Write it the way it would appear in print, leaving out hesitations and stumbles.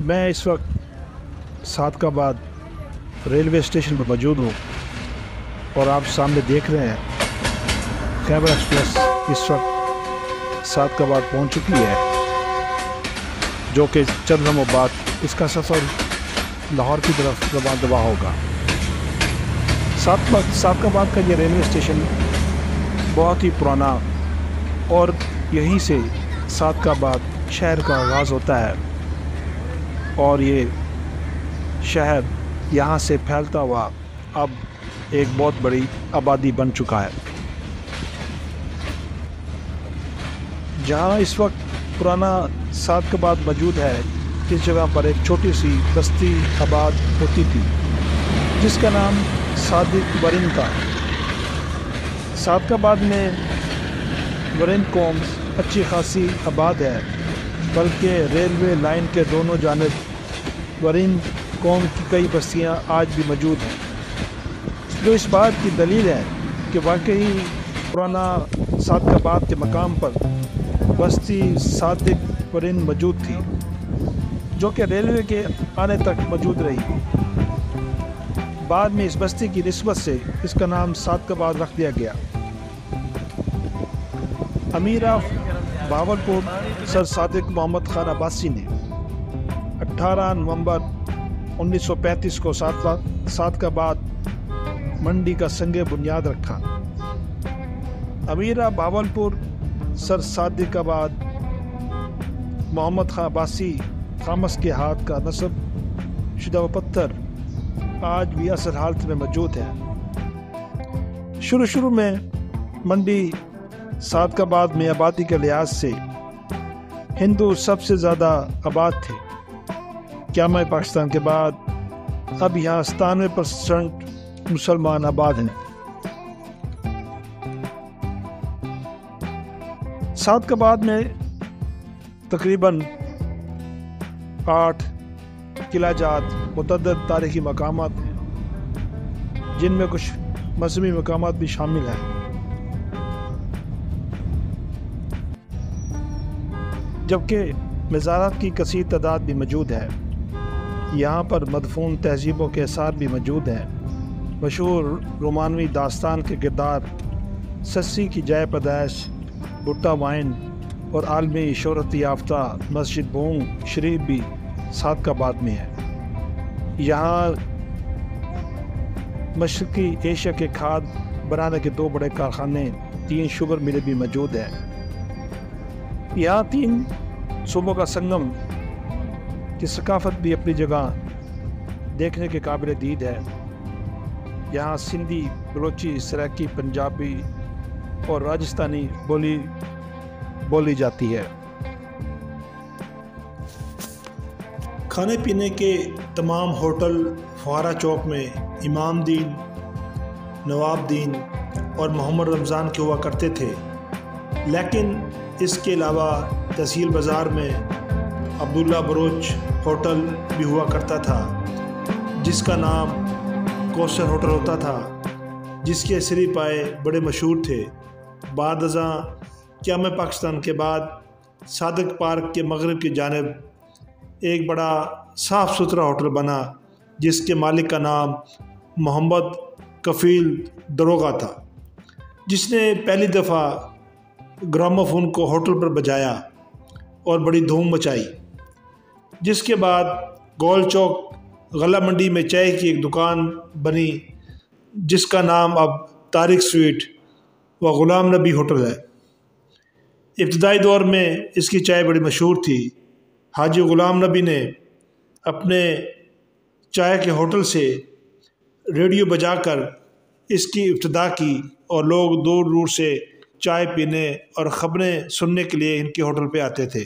میں اس وقت صادقآباد railway station پر موجود ہوں اور آپ سامنے دیکھ رہے ہیں خیبر ایکسپریس اس وقت صادقآباد پہنچ چکی ہے، جو کہ چند لمحوں بعد اس کا سفر لاہور کی طرف رواں ہوگا۔ صادقآباد کا یہ ریلوے اسٹیشن بہت ہی پرانا اور یہیں سے صادقآباد شہر کا آغاز ہوتا ہے اور یہ شہر یہاں سے پھیلتا ہوا اب ایک بہت بڑی آبادی بن چکا ہے۔ جہاں اس وقت پرانا صادقآباد موجود ہے، اس جگہ پر ایک چھوٹی سی بستی آباد ہوتی تھی جس کا نام صادق ورن تھا۔ صادقآباد میں ورن قوم اچھی خاصی آباد ہے، بلکہ ریلوے لائن کے دونوں جانب ورن قوم کی کئی بستیاں آج بھی موجود ہیں، جو اس بات کی دلیل ہے کہ واقعی پرانا صادقآباد کے مقام پر بستی صادق ورن موجود تھی، جو کہ ریلوے کے آنے تک موجود رہی۔ بعد میں اس بستی کی نسبت سے اس کا نام صادقآباد رکھ دیا گیا۔ امیر آف بہاولپور سر صادق محمد خان عباسی نے 18 نومبر 1935 کو صادقآباد منڈی کا سنگ بنیاد رکھا۔ امیر آف بہاولپور سر صادقآباد محمد خان عباسی خامس کے ہاتھ کا نصب شدہ وہ پتھر آج بھی اصل حالت میں موجود ہے۔ شروع میں منڈی صادقآباد میں آبادی کے لحاظ سے ہندو سب سے زیادہ آباد تھے۔ قیام پاکستان کے بعد اب یہاں 97% مسلمان آباد ہیں۔ صادقآباد میں تقریباً 8 قلعہ جات متعدد تاریخی مقامات ہیں، جن میں کچھ مذہبی مقامات بھی شامل ہیں۔ جبکہ مزارات کی کثیر تعداد بھی موجود ہے۔ یہاں پر مدفون تہذیبوں کے آثار بھی موجود ہیں۔ مشہور رومانوی داستان کے کردار سسی کی جائے پیدائش بھٹا وائن اور عالمی شہرت یافتہ مسجد بونگ شریف بھی صادقآباد میں ہے۔ یہاں مشرقی ایشیا کے کھاد بنانے کے 2 بڑے کارخانے، 3 شوگر ملیں بھی موجود ہیں۔ یہاں 3 صوبوں کا سنگم کی ثقافت بھی اپنی جگہ دیکھنے کے قابل دید ہے۔ یہاں سندھی، بلوچی، سرائکی، پنجابی اور راجستھانی بولی جاتی ہے۔ کھانے پینے کے تمام ہوٹل فوارہ چوک میں امام دین، نواب دین اور محمد رمضان کے ہوا کرتے تھے، لیکن اس کے علاوہ تحصیل بازار میں عبداللہ بروچ ہوٹل بھی ہوا کرتا تھا، جس کا نام کوثر ہوٹل ہوتا تھا، جس کے سری پائے بڑے مشہور تھے۔ بعد ازاں قیام پاکستان کے بعد صادق پارک کے مغرب کی جانب ایک بڑا صاف ستھرا ہوٹل بنا، جس کے مالک کا نام محمد کفیل دروغہ تھا، جس نے پہلی دفعہ گراموفون کو ہوٹل پر بجایا اور بڑی دھوم مچائی۔ جس کے بعد گول چوک غلہ منڈی میں چائے کی ایک دکان بنی، جس کا نام اب طارق سویٹ و غلام نبی ہوٹل ہے۔ ابتدائی دور میں اس کی چائے بڑی مشہور تھی۔ حاجی غلام نبی نے اپنے چائے کے ہوٹل سے ریڈیو بجا کر اس کی ابتدا کی اور لوگ دور دور سے چائے پینے اور خبریں سننے کے لیے ان کے ہوٹل پہ آتے تھے۔